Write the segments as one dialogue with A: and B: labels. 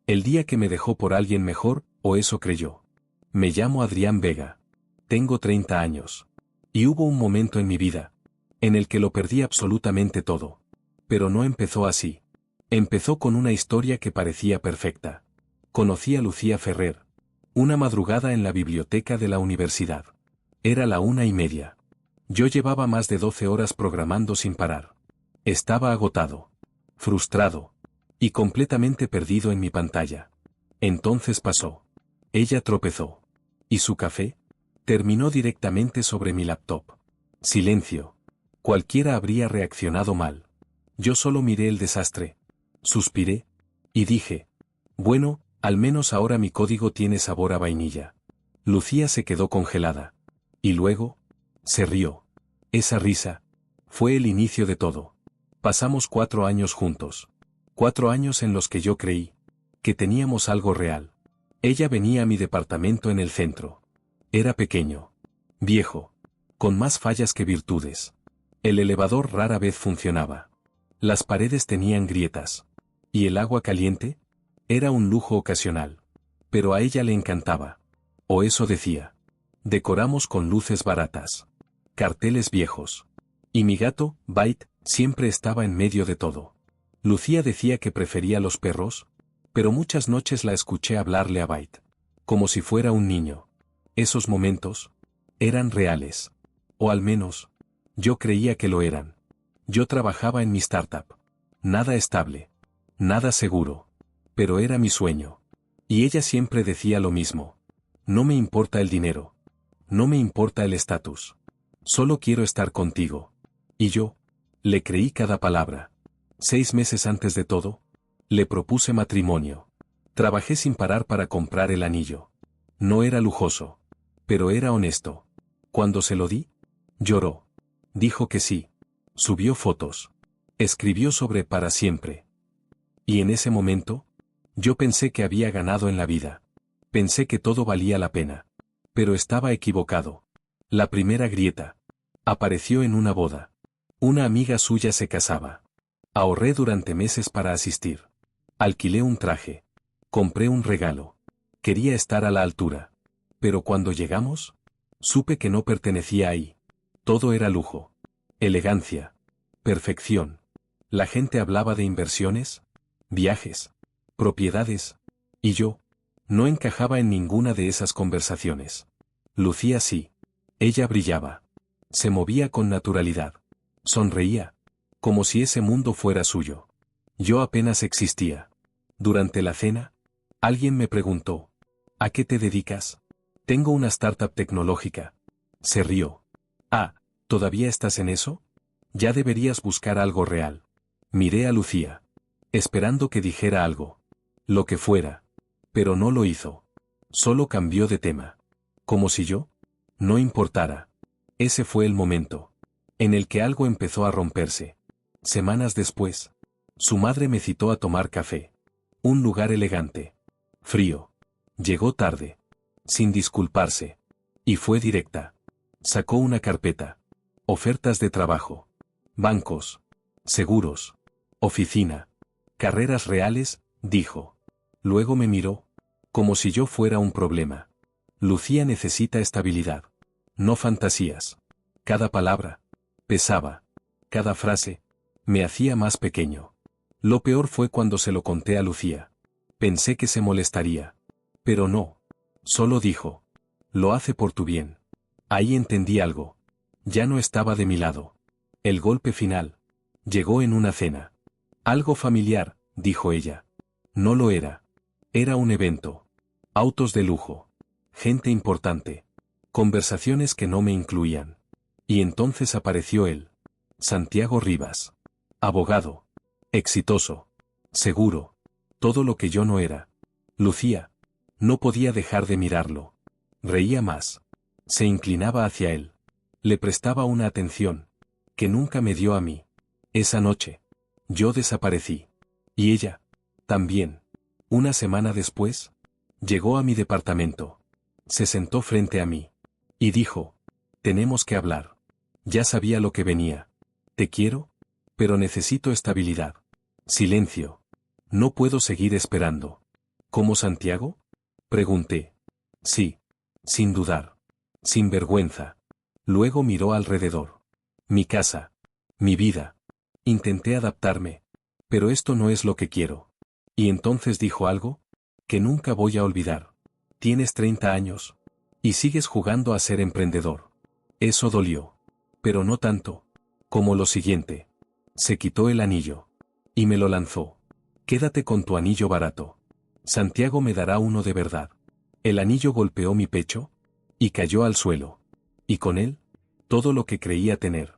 A: El día que me dejó por alguien mejor, o eso creyó. Me llamo Adrián Vega. Tengo 30 años. Y hubo un momento en mi vida en el que lo perdí absolutamente todo. Pero no empezó así. Empezó con una historia que parecía perfecta. Conocí a Lucía Ferrer. Una madrugada en la biblioteca de la universidad. Era la 1:30. Yo llevaba más de 12 horas programando sin parar. Estaba agotado, frustrado y completamente perdido en mi pantalla. Entonces pasó. Ella tropezó. ¿Y su café? Terminó directamente sobre mi laptop. Silencio. Cualquiera habría reaccionado mal. Yo solo miré el desastre. Suspiré. Y dije, bueno, al menos ahora mi código tiene sabor a vainilla. Lucía se quedó congelada. Y luego, se rió. Esa risa fue el inicio de todo. Pasamos 4 años juntos. 4 años en los que yo creí que teníamos algo real. Ella venía a mi departamento en el centro. Era pequeño, viejo, con más fallas que virtudes. El elevador rara vez funcionaba. Las paredes tenían grietas. Y el agua caliente era un lujo ocasional. Pero a ella le encantaba. O eso decía. Decoramos con luces baratas. Carteles viejos. Y mi gato, Byte, siempre estaba en medio de todo. Lucía decía que prefería los perros, pero muchas noches la escuché hablarle a Byte. Como si fuera un niño. Esos momentos eran reales. O al menos, yo creía que lo eran. Yo trabajaba en mi startup. Nada estable. Nada seguro. Pero era mi sueño. Y ella siempre decía lo mismo. No me importa el dinero. No me importa el estatus. Solo quiero estar contigo. Y yo le creí cada palabra. 6 meses antes de todo, le propuse matrimonio. Trabajé sin parar para comprar el anillo. No era lujoso, pero era honesto. Cuando se lo di, lloró. Dijo que sí. Subió fotos. Escribió sobre para siempre. Y en ese momento, yo pensé que había ganado en la vida. Pensé que todo valía la pena. Pero estaba equivocado. La primera grieta apareció en una boda. Una amiga suya se casaba. Ahorré durante meses para asistir. Alquilé un traje. Compré un regalo. Quería estar a la altura. Pero cuando llegamos, supe que no pertenecía ahí. Todo era lujo. Elegancia. Perfección. La gente hablaba de inversiones, viajes, propiedades, y yo no encajaba en ninguna de esas conversaciones. Lucía sí. Ella brillaba. Se movía con naturalidad. Sonreía. Como si ese mundo fuera suyo. Yo apenas existía. Durante la cena, alguien me preguntó, ¿a qué te dedicas? Tengo una startup tecnológica. Se rió. Ah, ¿todavía estás en eso? Ya deberías buscar algo real. Miré a Lucía, esperando que dijera algo. Lo que fuera. Pero no lo hizo. Solo cambió de tema. Como si yo no importara. Ese fue el momento en el que algo empezó a romperse. Semanas después, su madre me citó a tomar café. Un lugar elegante. Frío. Llegó tarde. Sin disculparse. Y fue directa. Sacó una carpeta. Ofertas de trabajo. Bancos. Seguros. Oficina. Carreras reales, dijo. Luego me miró. Como si yo fuera un problema. Lucía necesita estabilidad. No fantasías. Cada palabra pesaba. Cada frase me hacía más pequeño. Lo peor fue cuando se lo conté a Lucía. Pensé que se molestaría. Pero no. Solo dijo. Lo hace por tu bien. Ahí entendí algo. Ya no estaba de mi lado. El golpe final llegó en una cena. Algo familiar, dijo ella. No lo era. Era un evento. Autos de lujo. Gente importante. Conversaciones que no me incluían. Y entonces apareció él. Santiago Rivas. Abogado. Exitoso. Seguro. Todo lo que yo no era. Lucía. No podía dejar de mirarlo. Reía más. Se inclinaba hacia él. Le prestaba una atención que nunca me dio a mí. Esa noche, yo desaparecí. Y ella, también. Una semana después, llegó a mi departamento. Se sentó frente a mí. Y dijo, tenemos que hablar. Ya sabía lo que venía. Te quiero, pero necesito estabilidad. Silencio. No puedo seguir esperando. ¿Cómo Santiago? Pregunté. Sí. Sin dudar. Sin vergüenza. Luego miró alrededor. Mi casa. Mi vida. Intenté adaptarme. Pero esto no es lo que quiero. Y entonces dijo algo que nunca voy a olvidar. Tienes 30 años. Y sigues jugando a ser emprendedor. Eso dolió. Pero no tanto. Como lo siguiente. Se quitó el anillo. Y me lo lanzó. Quédate con tu anillo barato. Santiago me dará uno de verdad. El anillo golpeó mi pecho. Y cayó al suelo. Y con él, todo lo que creía tener.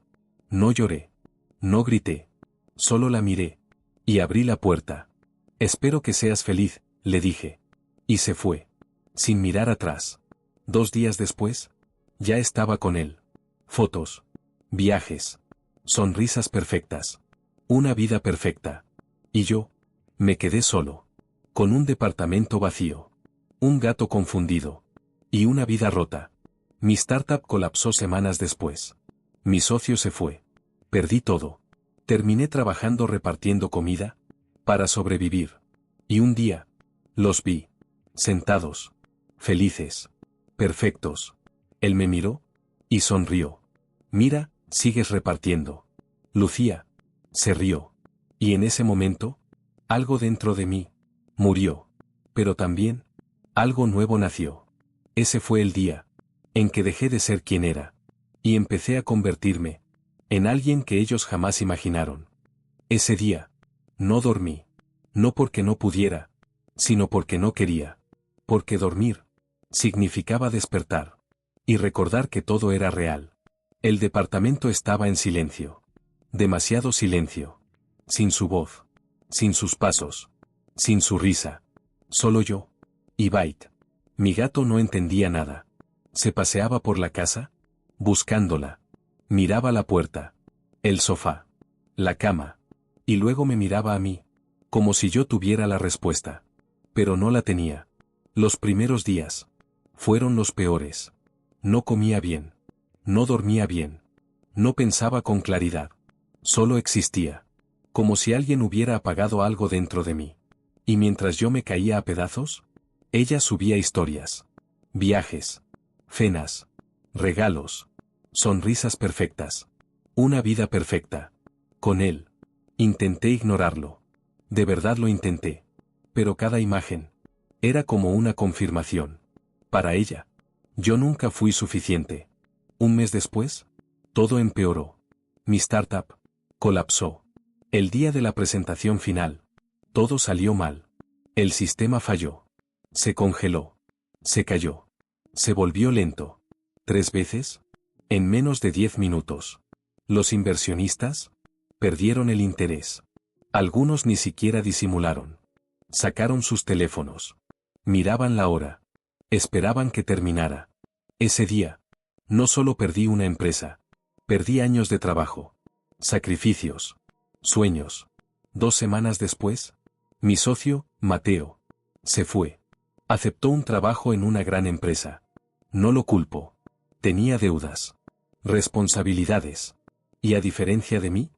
A: No lloré. No grité. Solo la miré. Y abrí la puerta. Espero que seas feliz, le dije. Y se fue. Sin mirar atrás. 2 días después, ya estaba con él. Fotos. Viajes. Sonrisas perfectas. Una vida perfecta. Y yo, me quedé solo. Con un departamento vacío. Un gato confundido. Y una vida rota. Mi startup colapsó semanas después. Mi socio se fue. Perdí todo. Terminé trabajando repartiendo comida. Para sobrevivir. Y un día. Los vi. Sentados. Felices. Perfectos. Él me miró. Y sonrió. Mira, sigues repartiendo. Lucía. Se rió. Y en ese momento, algo dentro de mí. Murió. Pero también, algo nuevo nació. Ese fue el día. En que dejé de ser quien era. Y empecé a convertirme. En alguien que ellos jamás imaginaron. Ese día. No dormí. No porque no pudiera. Sino porque no quería. Porque dormir. Significaba despertar. Y recordar que todo era real. El departamento estaba en silencio. Demasiado silencio. Sin su voz. Sin sus pasos. Sin su risa. Solo yo. Y Bait. Mi gato no entendía nada. Se paseaba por la casa. Buscándola. Miraba la puerta. El sofá. La cama. Y luego me miraba a mí. Como si yo tuviera la respuesta. Pero no la tenía. Los primeros días. Fueron los peores. No comía bien. No dormía bien. No pensaba con claridad. Solo existía. Como si alguien hubiera apagado algo dentro de mí. Y mientras yo me caía a pedazos, ella subía historias. Viajes. Cenas. Regalos. Sonrisas perfectas. Una vida perfecta. Con él. Intenté ignorarlo. De verdad lo intenté. Pero cada imagen. Era como una confirmación. Para ella. Yo nunca fui suficiente. Un mes después. Todo empeoró. Mi startup. Colapsó. El día de la presentación final. Todo salió mal. El sistema falló. Se congeló. Se cayó. Se volvió lento. 3 veces. En menos de 10 minutos. Los inversionistas. Perdieron el interés. Algunos ni siquiera disimularon. Sacaron sus teléfonos. Miraban la hora. Esperaban que terminara. Ese día. No solo perdí una empresa. Perdí años de trabajo. Sacrificios. Sueños. 2 semanas después. Mi socio, Mateo. Se fue. Aceptó un trabajo en una gran empresa. No lo culpo. Tenía deudas. Responsabilidades. Y a diferencia de mí,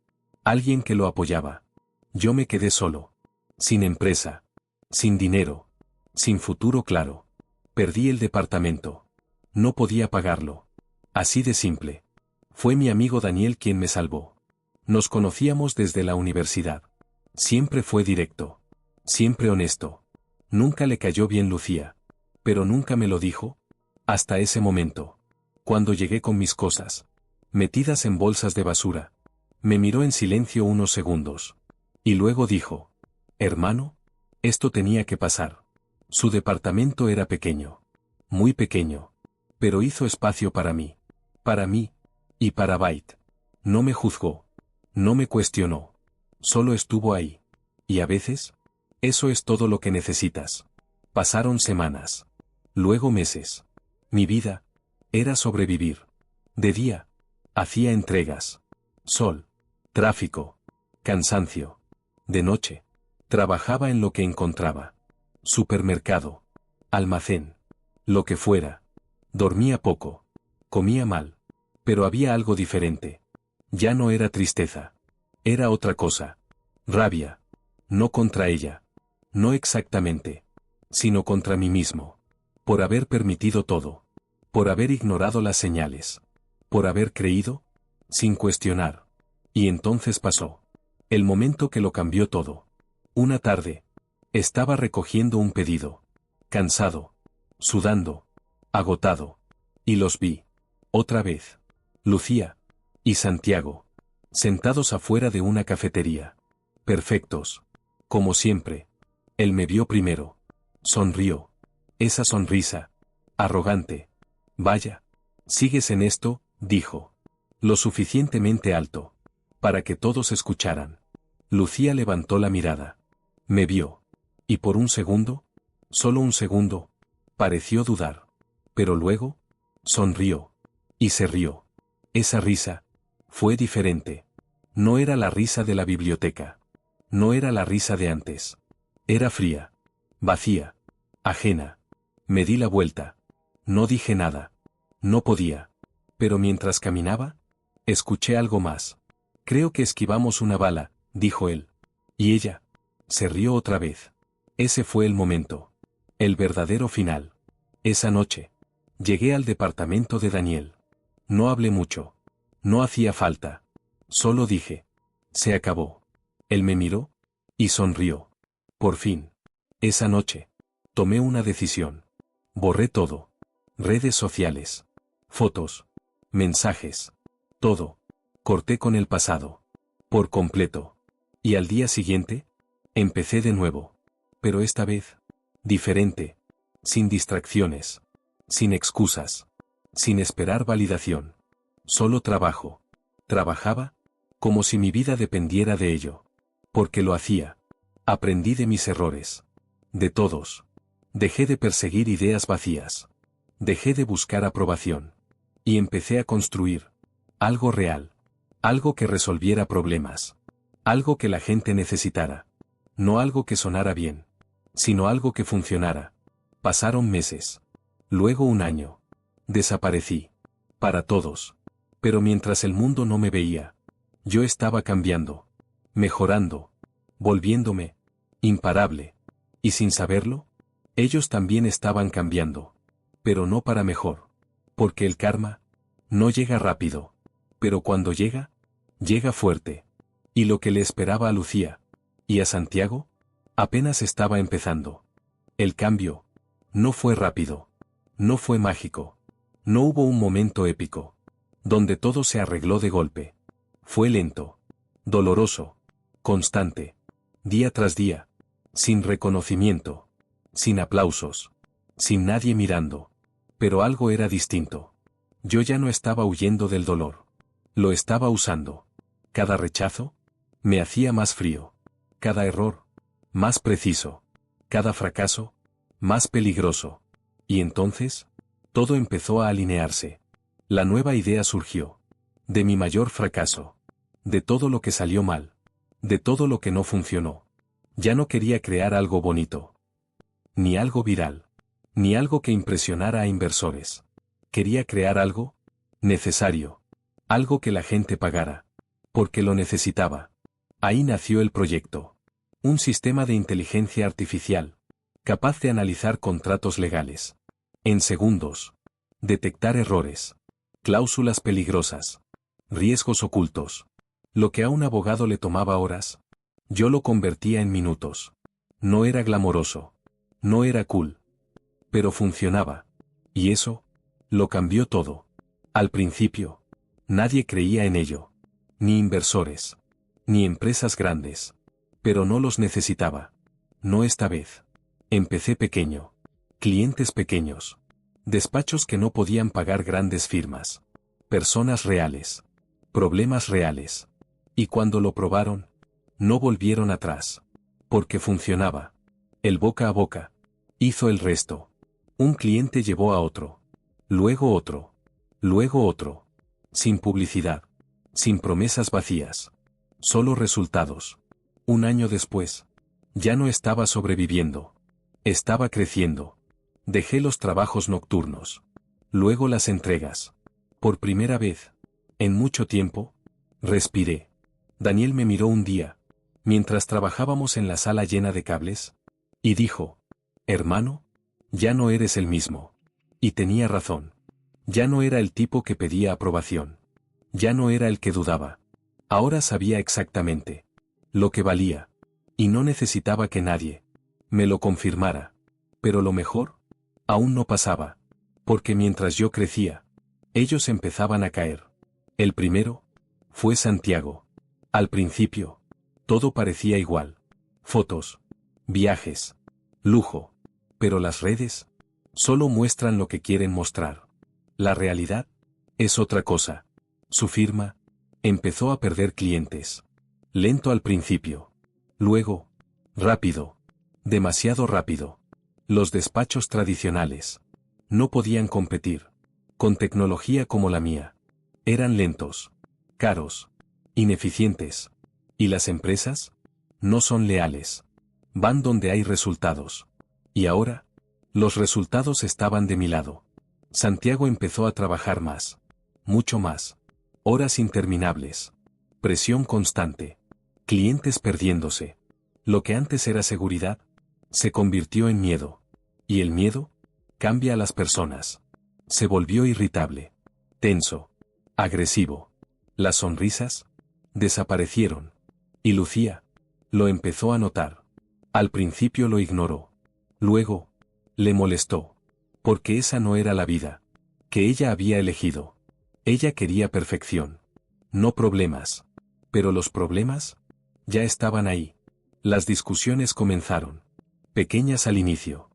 A: alguien que lo apoyaba. Yo me quedé solo. Sin empresa. Sin dinero. Sin futuro claro. Perdí el departamento. No podía pagarlo. Así de simple. Fue mi amigo Daniel quien me salvó. Nos conocíamos desde la universidad. Siempre fue directo. Siempre honesto. Nunca le cayó bien Lucía. Pero nunca me lo dijo. Hasta ese momento. Cuando llegué con mis cosas. Metidas en bolsas de basura. Me miró en silencio unos segundos. Y luego dijo. Hermano. Esto tenía que pasar. Su departamento era pequeño. Muy pequeño. Pero hizo espacio para mí. Para mí. Y para Bait. No me juzgó. No me cuestionó. Solo estuvo ahí. Y a veces. Eso es todo lo que necesitas. Pasaron semanas. Luego meses. Mi vida. Era sobrevivir. De día. Hacía entregas. Sol. Tráfico. Cansancio. De noche. Trabajaba en lo que encontraba. Supermercado. Almacén. Lo que fuera. Dormía poco. Comía mal. Pero había algo diferente. Ya no era tristeza. Era otra cosa. Rabia. No contra ella. No exactamente. sino contra mí mismo. Por haber permitido todo. Por haber ignorado las señales. Por haber creído, sin cuestionar. Y entonces pasó. El momento que lo cambió todo. Una tarde. Estaba recogiendo un pedido. Cansado. Sudando. Agotado. Y los vi. Otra vez. Lucía. Y Santiago. Sentados afuera de una cafetería. Perfectos. Como siempre. Él me vio primero. Sonrió. Esa sonrisa. Arrogante. Vaya. Sigues en esto, dijo. Lo suficientemente alto. Para que todos escucharan. Lucía levantó la mirada. Me vio. Y por un segundo, solo un segundo, pareció dudar. Pero luego, sonrió. Y se rió. Esa risa, fue diferente. No era la risa de la biblioteca. No era la risa de antes. Era fría. Vacía. Ajena. Me di la vuelta. No dije nada. No podía. Pero mientras caminaba, escuché algo más. Creo que esquivamos una bala, dijo él. Y ella, se rió otra vez. Ese fue el momento. El verdadero final. Esa noche. Llegué al departamento de Daniel. No hablé mucho. No hacía falta. Solo dije. Se acabó. Él me miró. Y sonrió. Por fin. Esa noche. Tomé una decisión. Borré todo. Redes sociales. Fotos. Mensajes. Todo. Corté con el pasado. Por completo. Y al día siguiente, empecé de nuevo. Pero esta vez, diferente. Sin distracciones. Sin excusas. Sin esperar validación. Solo trabajo. Trabajaba, como si mi vida dependiera de ello. Porque lo hacía. Aprendí de mis errores. De todos. Dejé de perseguir ideas vacías. Dejé de buscar aprobación. Y empecé a construir. Algo real. Algo que resolviera problemas. Algo que la gente necesitara. No algo que sonara bien. Sino algo que funcionara. Pasaron meses. Luego un año. Desaparecí. Para todos. Pero mientras el mundo no me veía, yo estaba cambiando. Mejorando. Volviéndome. Imparable. Y sin saberlo, ellos también estaban cambiando. Pero no para mejor. Porque el karma no llega rápido. Pero cuando llega, llega fuerte. Y lo que le esperaba a Lucía y a Santiago, apenas estaba empezando. El cambio no fue rápido. No fue mágico. No hubo un momento épico, donde todo se arregló de golpe. Fue lento. Doloroso. Constante. Día tras día. Sin reconocimiento. Sin aplausos. Sin nadie mirando. Pero algo era distinto. Yo ya no estaba huyendo del dolor. Lo estaba usando. Cada rechazo me hacía más frío. Cada error, más preciso. Cada fracaso, más peligroso. Y entonces, todo empezó a alinearse. La nueva idea surgió. De mi mayor fracaso. De todo lo que salió mal. De todo lo que no funcionó. Ya no quería crear algo bonito. Ni algo viral. Ni algo que impresionara a inversores. Quería crear algo necesario. Algo que la gente pagara. Porque lo necesitaba. Ahí nació el proyecto. Un sistema de inteligencia artificial. Capaz de analizar contratos legales. En segundos. Detectar errores. Cláusulas peligrosas. Riesgos ocultos. Lo que a un abogado le tomaba horas, yo lo convertía en minutos. No era glamoroso. No era cool. Pero funcionaba. Y eso, lo cambió todo. Al principio, nadie creía en ello. Ni inversores. Ni empresas grandes. Pero no los necesitaba. No esta vez. Empecé pequeño. Clientes pequeños. Despachos que no podían pagar grandes firmas. Personas reales. Problemas reales. Y cuando lo probaron, no volvieron atrás. Porque funcionaba. El boca a boca. Hizo el resto. Un cliente llevó a otro. Luego otro. Luego otro. Sin publicidad. Sin promesas vacías. Solo resultados. Un año después. Ya no estaba sobreviviendo. Estaba creciendo. Dejé los trabajos nocturnos. Luego las entregas. Por primera vez. En mucho tiempo. Respiré. Daniel me miró un día, mientras trabajábamos en la sala llena de cables, y dijo, Hermano, ya no eres el mismo. Y tenía razón. Ya no era el tipo que pedía aprobación. Ya no era el que dudaba. Ahora sabía exactamente lo que valía. Y no necesitaba que nadie me lo confirmara. Pero lo mejor, aún no pasaba. Porque mientras yo crecía, ellos empezaban a caer. El primero fue Santiago. Al principio, todo parecía igual. Fotos, viajes, lujo. Pero las redes solo muestran lo que quieren mostrar. La realidad es otra cosa. Su firma empezó a perder clientes. Lento al principio. Luego, rápido. Demasiado rápido. Los despachos tradicionales no podían competir con tecnología como la mía. Eran lentos, caros, ineficientes. ¿Y las empresas? No son leales. Van donde hay resultados. Y ahora, los resultados estaban de mi lado. Santiago empezó a trabajar más. Mucho más. Horas interminables. Presión constante. Clientes perdiéndose. Lo que antes era seguridad, se convirtió en miedo. Y el miedo cambia a las personas. Se volvió irritable. Tenso. Agresivo. Las sonrisas desaparecieron. Y Lucía lo empezó a notar. Al principio lo ignoró. Luego, le molestó. Porque esa no era la vida que ella había elegido. Ella quería perfección. No problemas. Pero los problemas ya estaban ahí. Las discusiones comenzaron. Pequeñas al inicio.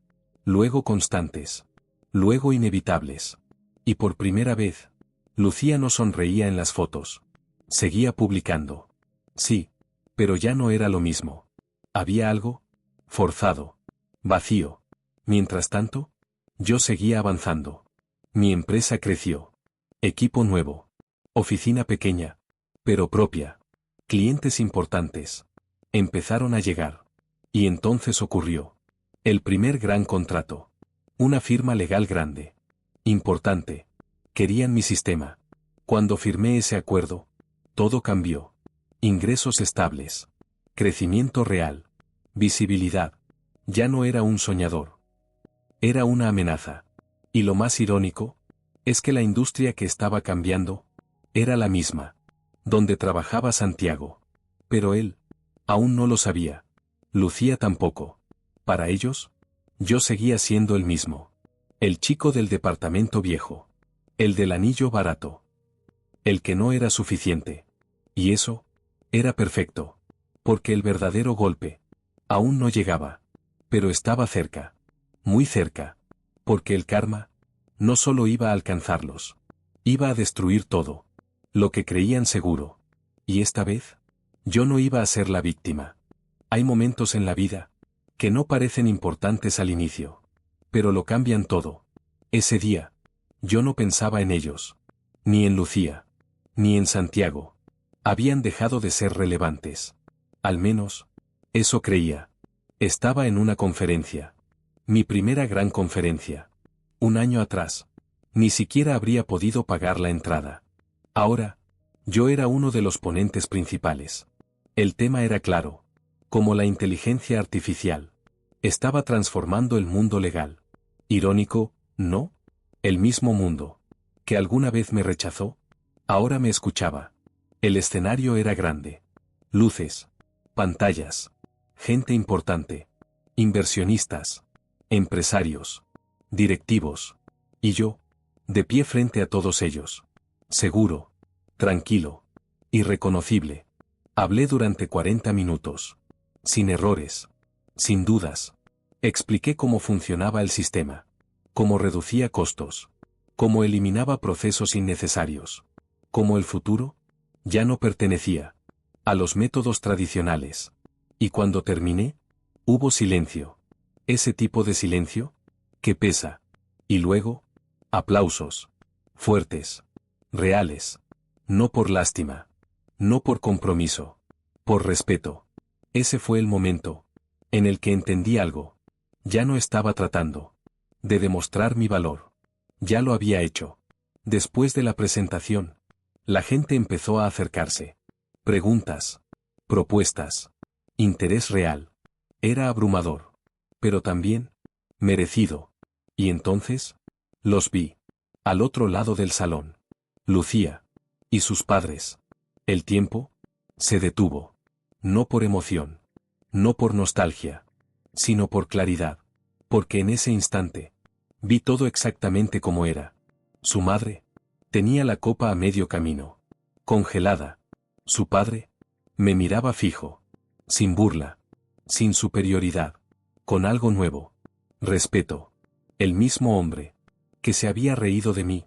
A: Luego constantes. Luego inevitables. Y por primera vez, Lucía no sonreía en las fotos. Seguía publicando. Sí, pero ya no era lo mismo. Había algo forzado. Vacío. Mientras tanto, yo seguía avanzando. Mi empresa creció. Equipo nuevo. Oficina pequeña, pero propia. Clientes importantes. Empezaron a llegar. Y entonces ocurrió. El primer gran contrato. Una firma legal grande. Importante. Querían mi sistema. Cuando firmé ese acuerdo, todo cambió. Ingresos estables. Crecimiento real. Visibilidad. Ya no era un soñador. Era una amenaza. Y lo más irónico, es que la industria que estaba cambiando, era la misma. Donde trabajaba Santiago. Pero él, aún no lo sabía. Lucía tampoco. Para ellos, yo seguía siendo el mismo. El chico del departamento viejo. El del anillo barato. El que no era suficiente. Y eso, era perfecto. Porque el verdadero golpe, aún no llegaba. Pero estaba cerca. Muy cerca. Porque el karma, no solo iba a alcanzarlos. Iba a destruir todo. Lo que creían seguro. Y esta vez, yo no iba a ser la víctima. Hay momentos en la vida, que no parecen importantes al inicio. Pero lo cambian todo. Ese día, yo no pensaba en ellos. Ni en Lucía. Ni en Santiago. Habían dejado de ser relevantes. Al menos, eso creía. Estaba en una conferencia. Mi primera gran conferencia. Un año atrás. Ni siquiera habría podido pagar la entrada. Ahora, yo era uno de los ponentes principales. El tema era claro. Como la inteligencia artificial. Estaba transformando el mundo legal. Irónico, ¿no? El mismo mundo. Que alguna vez me rechazó. Ahora me escuchaba. El escenario era grande. Luces. Pantallas. Gente importante. Inversionistas. Empresarios. Directivos. Y yo, de pie frente a todos ellos. Seguro. Tranquilo. Irreconocible. Hablé durante 40 minutos. Sin errores. Sin dudas. Expliqué cómo funcionaba el sistema. Cómo reducía costos. Cómo eliminaba procesos innecesarios. Cómo el futuro ya no pertenecía a los métodos tradicionales. Y cuando terminé, hubo silencio. Ese tipo de silencio que pesa. Y luego, aplausos. Fuertes. Reales. No por lástima. No por compromiso. Por respeto. Ese fue el momento en el que entendí algo. Ya no estaba tratando de demostrar mi valor. Ya lo había hecho. Después de la presentación, la gente empezó a acercarse. Preguntas. Propuestas. Interés real. Era abrumador. Pero también Merecido. Y entonces, los vi. Al otro lado del salón. Lucía. Y sus padres. El tiempo se detuvo. No por emoción. No por nostalgia. Sino por claridad. Porque en ese instante, vi todo exactamente como era. Su madre tenía la copa a medio camino. Congelada. Su padre me miraba fijo. Sin burla. Sin superioridad. Con algo nuevo. Respeto. El mismo hombre que se había reído de mí.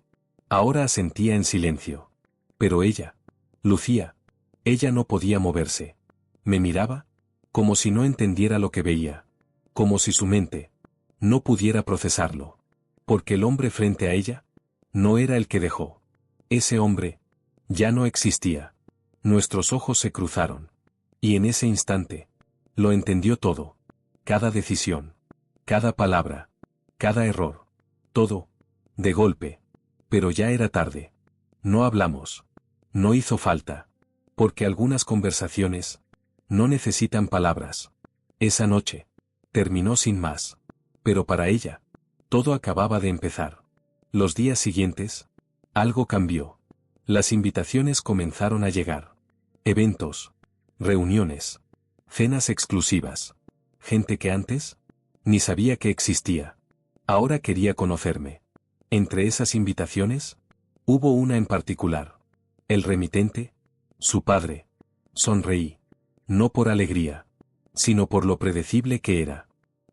A: Ahora asentía en silencio. Pero ella, Lucía, ella no podía moverse. Me miraba como si no entendiera lo que veía. Como si su mente no pudiera procesarlo. Porque el hombre frente a ella no era el que dejó. Ese hombre ya no existía. Nuestros ojos se cruzaron. Y en ese instante, lo entendió todo. Cada decisión. Cada palabra. Cada error. Todo. De golpe. Pero ya era tarde. No hablamos. No hizo falta. Porque algunas conversaciones no necesitan palabras. Esa noche terminó sin más. Pero para ella, todo acababa de empezar. Los días siguientes, algo cambió. Las invitaciones comenzaron a llegar. Eventos. Reuniones. Cenas exclusivas. Gente que antes ni sabía que existía. Ahora quería conocerme. Entre esas invitaciones, hubo una en particular. El remitente, su padre. Sonreí. No por alegría, sino por lo predecible que era.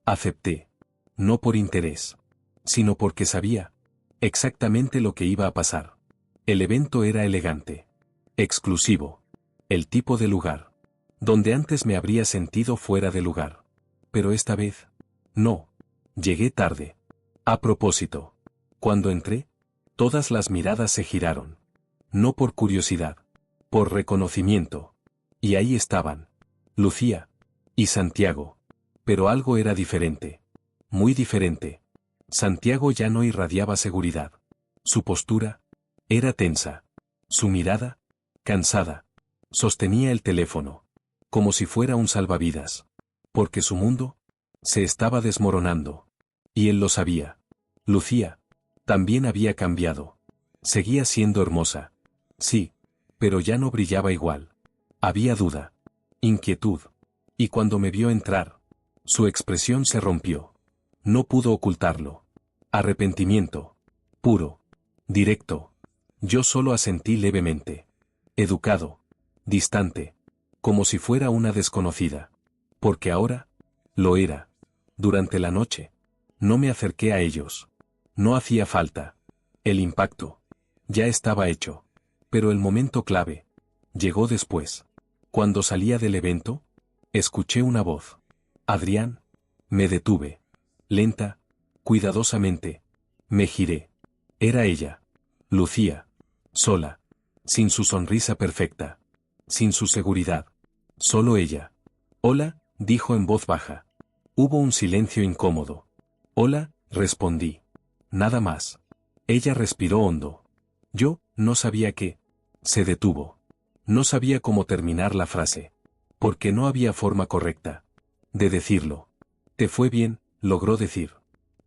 A: Acepté. No por interés, sino porque sabía exactamente lo que iba a pasar. El evento era elegante. Exclusivo. El tipo de lugar. Donde antes me habría sentido fuera de lugar. Pero esta vez, no. Llegué tarde. A propósito. Cuando entré, todas las miradas se giraron. No por curiosidad. Por reconocimiento. Y ahí estaban. Lucía. Y Santiago. Pero algo era diferente. Muy diferente. Santiago ya no irradiaba seguridad. Su postura era tensa. Su mirada, cansada. Sostenía el teléfono. Como si fuera un salvavidas. Porque su mundo se estaba desmoronando. Y él lo sabía. Lucía también había cambiado. Seguía siendo hermosa. Sí, pero ya no brillaba igual. Había duda. Inquietud. Y cuando me vio entrar, su expresión se rompió. No pudo ocultarlo. Arrepentimiento. Puro. Directo. Yo solo asentí levemente. Educado. Distante. Como si fuera una desconocida. Porque ahora, lo era. Durante la noche, no me acerqué a ellos. No hacía falta. El impacto ya estaba hecho. Pero el momento clave llegó después. Cuando salía del evento, escuché una voz. Adrián. Me detuve. Lenta, cuidadosamente. Me giré. Era ella. Lucía. Sola. Sin su sonrisa perfecta. Sin su seguridad. Solo ella. Hola, dijo en voz baja. Hubo un silencio incómodo. Hola, respondí. Nada más. Ella respiró hondo. Yo no sabía qué. Se detuvo. No sabía cómo terminar la frase. Porque no había forma correcta de decirlo. ¿Te fue bien? Logró decir.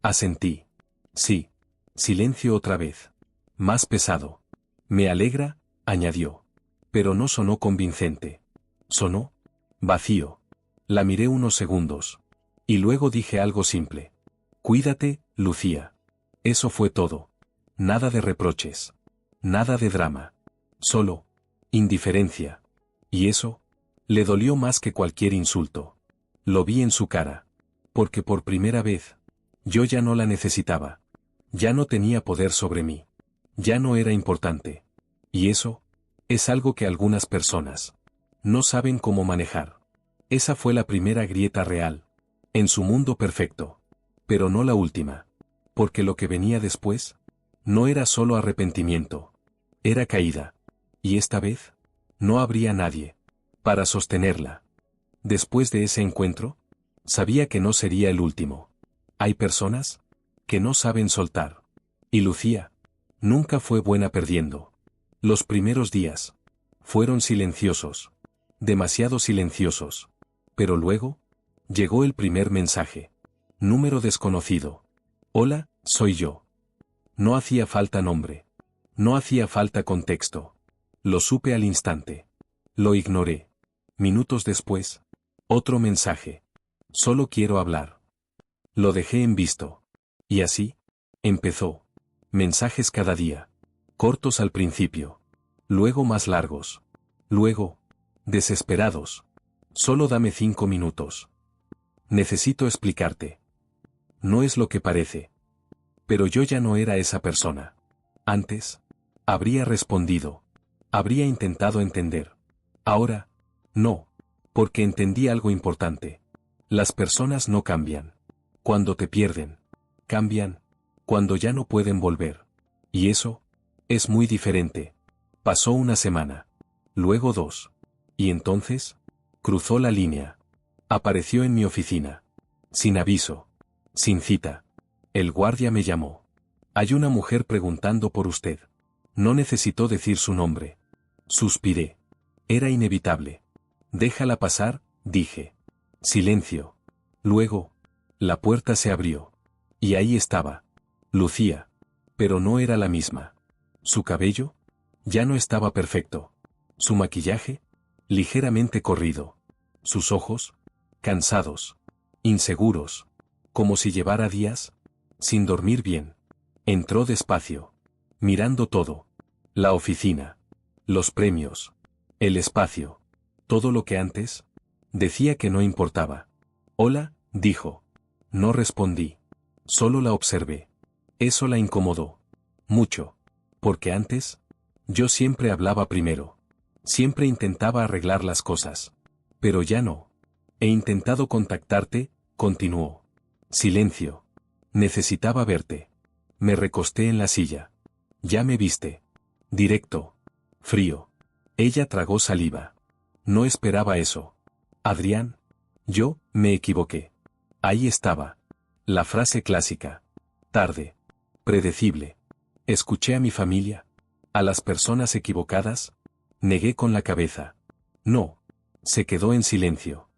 A: Asentí. Sí. Silencio otra vez. Más pesado. Me alegra, añadió. Pero no sonó convincente. Sonó vacío. La miré unos segundos. Y luego dije algo simple. Cuídate, Lucía. Eso fue todo. Nada de reproches. Nada de drama. Solo indiferencia. Y eso le dolió más que cualquier insulto. Lo vi en su cara. Porque por primera vez, yo ya no la necesitaba. Ya no tenía poder sobre mí. Ya no era importante. Y eso es algo que algunas personas no saben cómo manejar. Esa fue la primera grieta real. En su mundo perfecto. Pero no la última. Porque lo que venía después no era solo arrepentimiento. Era caída. Y esta vez no habría nadie para sostenerla. Después de ese encuentro, sabía que no sería el último. Hay personas que no saben soltar. Y Lucía nunca fue buena perdiendo. Los primeros días fueron silenciosos. Demasiado silenciosos. Pero luego llegó el primer mensaje. Número desconocido. Hola, soy yo. No hacía falta nombre. No hacía falta contexto. Lo supe al instante. Lo ignoré. Minutos después. Otro mensaje. Solo quiero hablar. Lo dejé en visto. Y así. Empezó. Mensajes cada día. Cortos al principio. Luego más largos. Luego. Desesperados. Solo dame 5 minutos. Necesito explicarte. No es lo que parece. Pero yo ya no era esa persona. Antes. Habría respondido. Habría intentado entender. Ahora. No. Porque entendí algo importante. Las personas no cambian. Cuando te pierden. Cambian. Cuando ya no pueden volver. Y eso. Es muy diferente. Pasó una semana. Luego 2. Y entonces. Cruzó la línea. Apareció en mi oficina. Sin aviso. Sin cita. El guardia me llamó. Hay una mujer preguntando por usted. No necesitó decir su nombre. Suspiré. Era inevitable. Déjala pasar, dije. Silencio. Luego. La puerta se abrió. Y ahí estaba. Lucía. Pero no era la misma. Su cabello. Ya no estaba perfecto. Su maquillaje. Ligeramente corrido. Sus ojos. Cansados. Inseguros. Como si llevara días. Sin dormir bien. Entró despacio. Mirando todo. La oficina. Los premios. El espacio. Todo lo que antes. Decía que no importaba. Hola, dijo. No respondí. Solo la observé. Eso la incomodó. Mucho. Porque antes. Yo siempre hablaba primero. Siempre intentaba arreglar las cosas. Pero ya no. He intentado contactarte, continuó. Silencio. Necesitaba verte. Me recosté en la silla. Ya me viste. Directo. Frío. Ella tragó saliva. No esperaba eso. Adrián. Yo, me equivoqué. Ahí estaba. La frase clásica. Tarde. Predecible. Escuché a mi familia. A las personas equivocadas. Negué con la cabeza. No. Se quedó en silencio.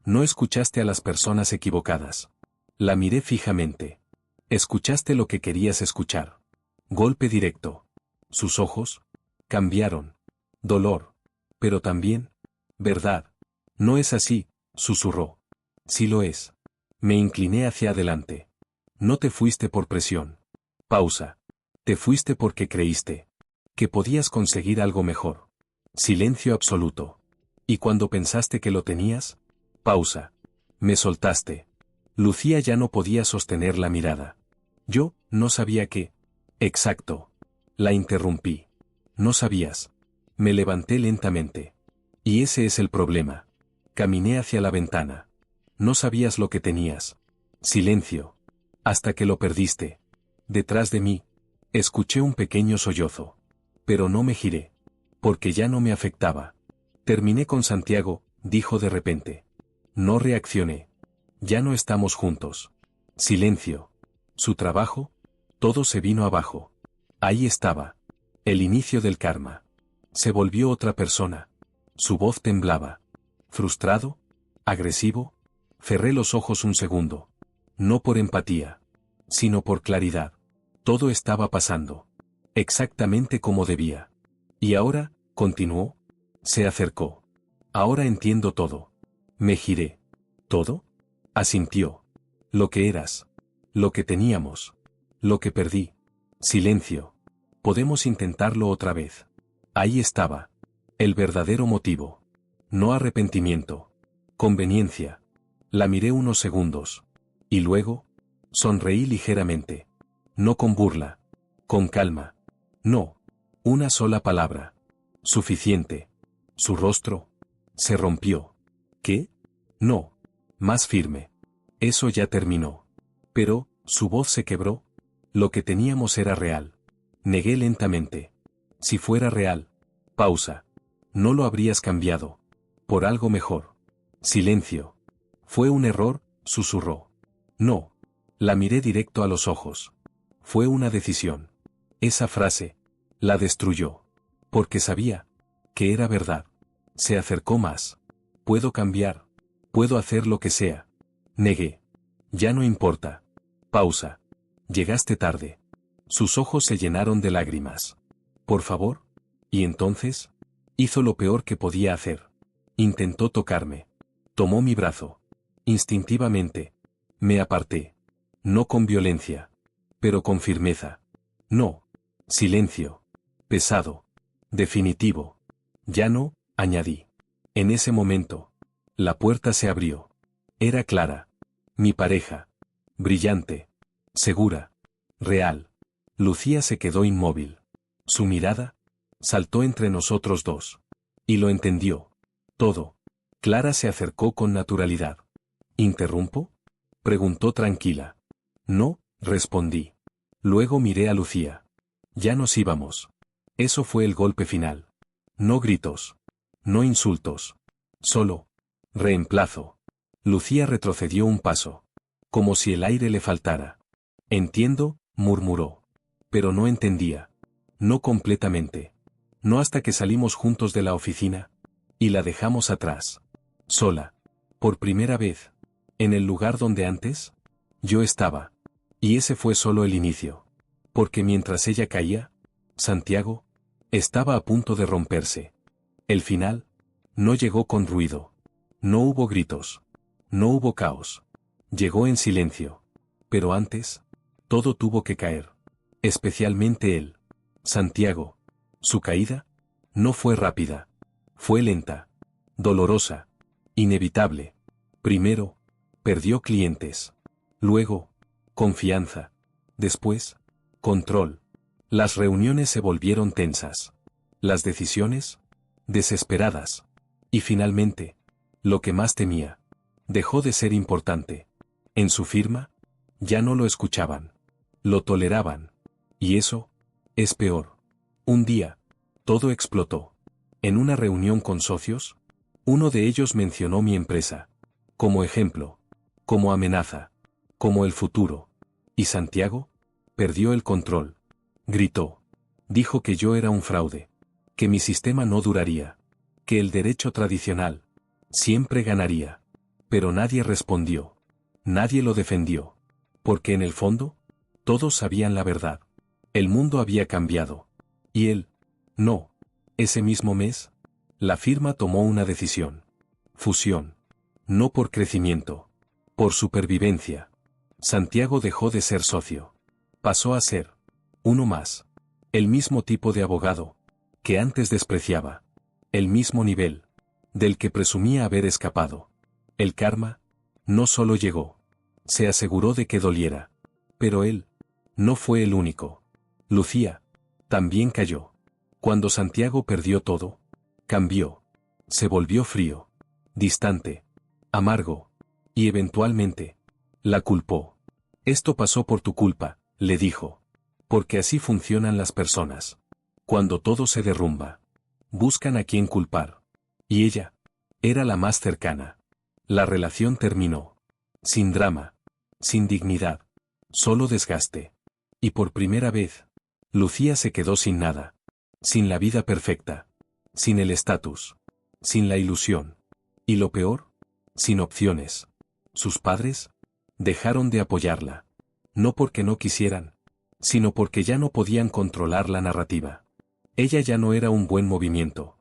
A: No escuchaste a las personas equivocadas. La miré fijamente. Escuchaste lo que querías escuchar. Golpe directo. Sus ojos. Cambiaron. Dolor. Pero también. Verdad. No es así, susurró. Sí lo es. Me incliné hacia adelante. No te fuiste por presión. Pausa. Te fuiste porque creíste. Que podías conseguir algo mejor. Silencio absoluto. ¿Y cuando pensaste que lo tenías? Pausa. Me soltaste. Lucía ya no podía sostener la mirada. Yo, no sabía qué. Exacto. La interrumpí. No sabías. Me levanté lentamente. Y ese es el problema. Caminé hacia la ventana. No sabías lo que tenías. Silencio. Hasta que lo perdiste. Detrás de mí. Escuché un pequeño sollozo. Pero no me giré. Porque ya no me afectaba. Terminé con Santiago, dijo de repente. No reaccioné. Ya no estamos juntos. Silencio. Su trabajo. Todo se vino abajo. Ahí estaba. El inicio del karma. Se volvió otra persona. Su voz temblaba. Frustrado. Agresivo. Cerré los ojos un segundo. No por empatía. Sino por claridad. Todo estaba pasando. Exactamente como debía. Y ahora, continuó. Se acercó. Ahora entiendo todo. Me giré. ¿Todo? Asintió. Lo que eras. Lo que teníamos. Lo que perdí. Silencio. Podemos intentarlo otra vez. Ahí estaba. El verdadero motivo. No arrepentimiento. Conveniencia. La miré unos segundos. Y luego, sonreí ligeramente. No con burla. Con calma. No. Una sola palabra. Suficiente. Su rostro. Se rompió. ¿Qué? No. Más firme. Eso ya terminó. Pero, su voz se quebró. Lo que teníamos era real. Negué lentamente. Si fuera real. Pausa. No lo habrías cambiado. Por algo mejor. Silencio. Fue un error, susurró. No. La miré directo a los ojos. Fue una decisión. Esa frase. La destruyó. Porque sabía. Que era verdad. Se acercó más. Puedo cambiar. Puedo hacer lo que sea. Negué. Ya no importa. Pausa. Llegaste tarde. Sus ojos se llenaron de lágrimas. Por favor. ¿Y entonces? Hizo lo peor que podía hacer. Intentó tocarme. Tomó mi brazo. Instintivamente. Me aparté. No con violencia. Pero con firmeza. No. Silencio. Pesado. Definitivo. Ya no, añadí. En ese momento. La puerta se abrió. Era Clara. Mi pareja. Brillante. Segura. Real. Lucía se quedó inmóvil. Su mirada saltó entre nosotros dos. Y lo entendió. Todo. Clara se acercó con naturalidad. ¿Interrumpo? Preguntó tranquila. No, respondí. Luego miré a Lucía. Ya nos íbamos. Eso fue el golpe final. No gritos. No insultos. Solo. Reemplazo. Lucía retrocedió un paso. Como si el aire le faltara. Entiendo, murmuró. Pero no entendía. No completamente. No hasta que salimos juntos de la oficina. Y la dejamos atrás. Sola. Por primera vez. En el lugar donde antes yo estaba. Y ese fue solo el inicio. Porque mientras ella caía, Santiago estaba a punto de romperse. El final no llegó con ruido. No hubo gritos. No hubo caos. Llegó en silencio. Pero antes, todo tuvo que caer. Especialmente él. Santiago. Su caída no fue rápida. Fue lenta. Dolorosa. Inevitable. Primero, perdió clientes. Luego, confianza. Después, control. Las reuniones se volvieron tensas. Las decisiones, desesperadas. Y finalmente, lo que más temía, dejó de ser importante. En su firma, ya no lo escuchaban. Lo toleraban. Y eso, es peor. Un día, todo explotó. En una reunión con socios, uno de ellos mencionó mi empresa. Como ejemplo. Como amenaza. Como el futuro. Y Santiago perdió el control. Gritó. Dijo que yo era un fraude. Que mi sistema no duraría. Que el derecho tradicional siempre ganaría. Pero nadie respondió. Nadie lo defendió. Porque en el fondo, todos sabían la verdad. El mundo había cambiado. Y él, no. Ese mismo mes, la firma tomó una decisión. Fusión. No por crecimiento. Por supervivencia. Santiago dejó de ser socio. Pasó a ser uno más. El mismo tipo de abogado que antes despreciaba. El mismo nivel del que presumía haber escapado. El karma no solo llegó. Se aseguró de que doliera. Pero él no fue el único. Lucía también cayó. Cuando Santiago perdió todo, cambió. Se volvió frío. Distante. Amargo. Y eventualmente, la culpó. Esto pasó por tu culpa, le dijo. Porque así funcionan las personas. Cuando todo se derrumba, buscan a quien culpar. Y ella era la más cercana. La relación terminó. Sin drama. Sin dignidad. Solo desgaste. Y por primera vez, Lucía se quedó sin nada. Sin la vida perfecta. Sin el estatus. Sin la ilusión. Y lo peor, sin opciones. Sus padres dejaron de apoyarla. No porque no quisieran, sino porque ya no podían controlar la narrativa. Ella ya no era un buen movimiento.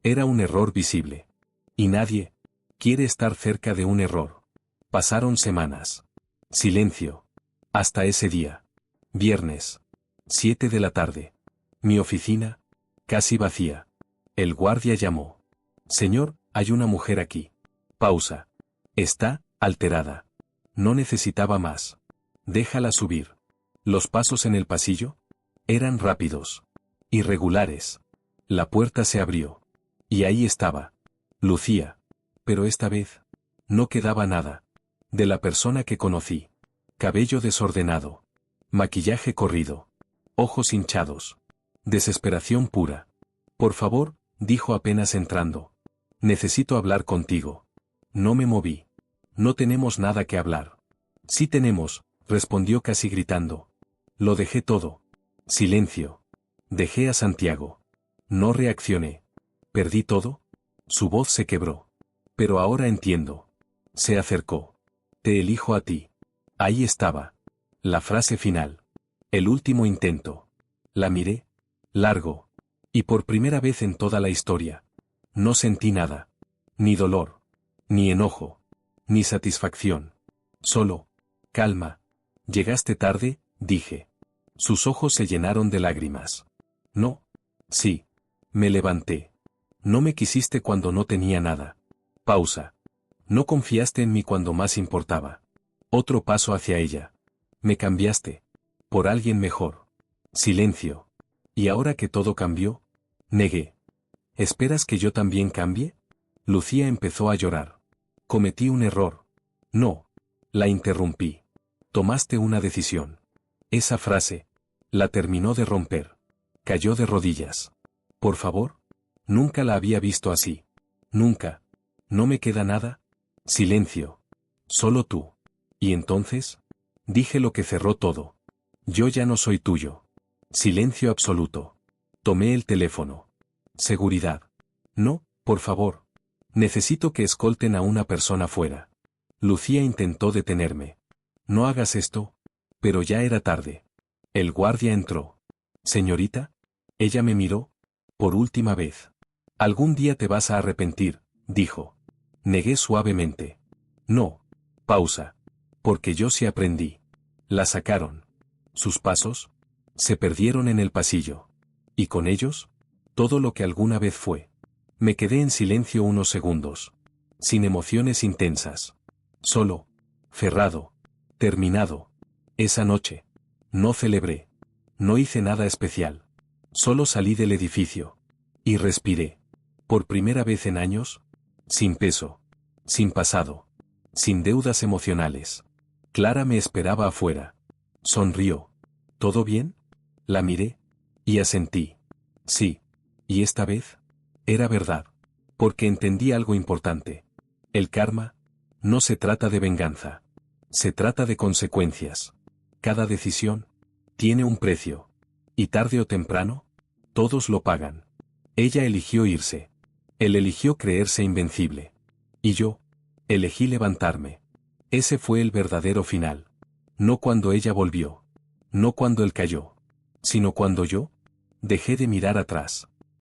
A: Era un error visible. Y nadie quiere estar cerca de un error. Pasaron semanas. Silencio. Hasta ese día. Viernes. 7 de la tarde. Mi oficina, casi vacía. El guardia llamó. Señor, hay una mujer aquí. Pausa. Está alterada. No necesitaba más. Déjala subir. Los pasos en el pasillo eran rápidos. Irregulares. La puerta se abrió. Y ahí estaba. Lucía. Pero esta vez, no quedaba nada. De la persona que conocí. Cabello desordenado. Maquillaje corrido. Ojos hinchados. Desesperación pura. Por favor, dijo apenas entrando. Necesito hablar contigo. No me moví. No tenemos nada que hablar. Sí tenemos, respondió casi gritando. Lo dejé todo. Silencio. Dejé a Santiago. No reaccioné. ¿Perdí todo? Su voz se quebró. Pero ahora entiendo. Se acercó. Te elijo a ti. Ahí estaba. La frase final. El último intento. La miré. Largo. Y por primera vez en toda la historia. No sentí nada. Ni dolor. Ni enojo. Ni satisfacción. Solo. Calma. Llegaste tarde, dije. Sus ojos se llenaron de lágrimas. No. Sí. Me levanté. No me quisiste cuando no tenía nada. Pausa. No confiaste en mí cuando más importaba. Otro paso hacia ella. Me cambiaste. Por alguien mejor. Silencio. ¿Y ahora que todo cambió? Negué. ¿Esperas que yo también cambie? Lucía empezó a llorar. Cometí un error. No. La interrumpí. Tomaste una decisión. Esa frase. La terminó de romper. Cayó de rodillas. Por favor. Nunca la había visto así. Nunca. ¿No me queda nada? Silencio. Solo tú. ¿Y entonces? Dije lo que cerró todo. Yo ya no soy tuyo. Silencio absoluto. Tomé el teléfono. Seguridad. No, por favor. Necesito que escolten a una persona fuera. Lucía intentó detenerme. No hagas esto. Pero ya era tarde. El guardia entró. Señorita. Ella me miró. Por última vez. Algún día te vas a arrepentir, dijo. Negué suavemente. No. Pausa. Porque yo sí aprendí. La sacaron. Sus pasos se perdieron en el pasillo. Y con ellos, todo lo que alguna vez fue. Me quedé en silencio unos segundos. Sin emociones intensas. Solo. Cerrado. Terminado. Esa noche. No celebré. No hice nada especial. Solo salí del edificio. Y respiré. Por primera vez en años. Sin peso. Sin pasado. Sin deudas emocionales. Clara me esperaba afuera. Sonrió. ¿Todo bien? La miré. Y asentí. Sí. ¿Y esta vez? Era verdad. Porque entendí algo importante. El karma. No se trata de venganza. Se trata de consecuencias. Cada decisión. Tiene un precio. Y tarde o temprano. Todos lo pagan. Ella eligió irse. Él eligió creerse invencible. Y yo. Elegí levantarme. Ese fue el verdadero final. No cuando ella volvió. No cuando él cayó. Sino cuando yo. Dejé de mirar atrás.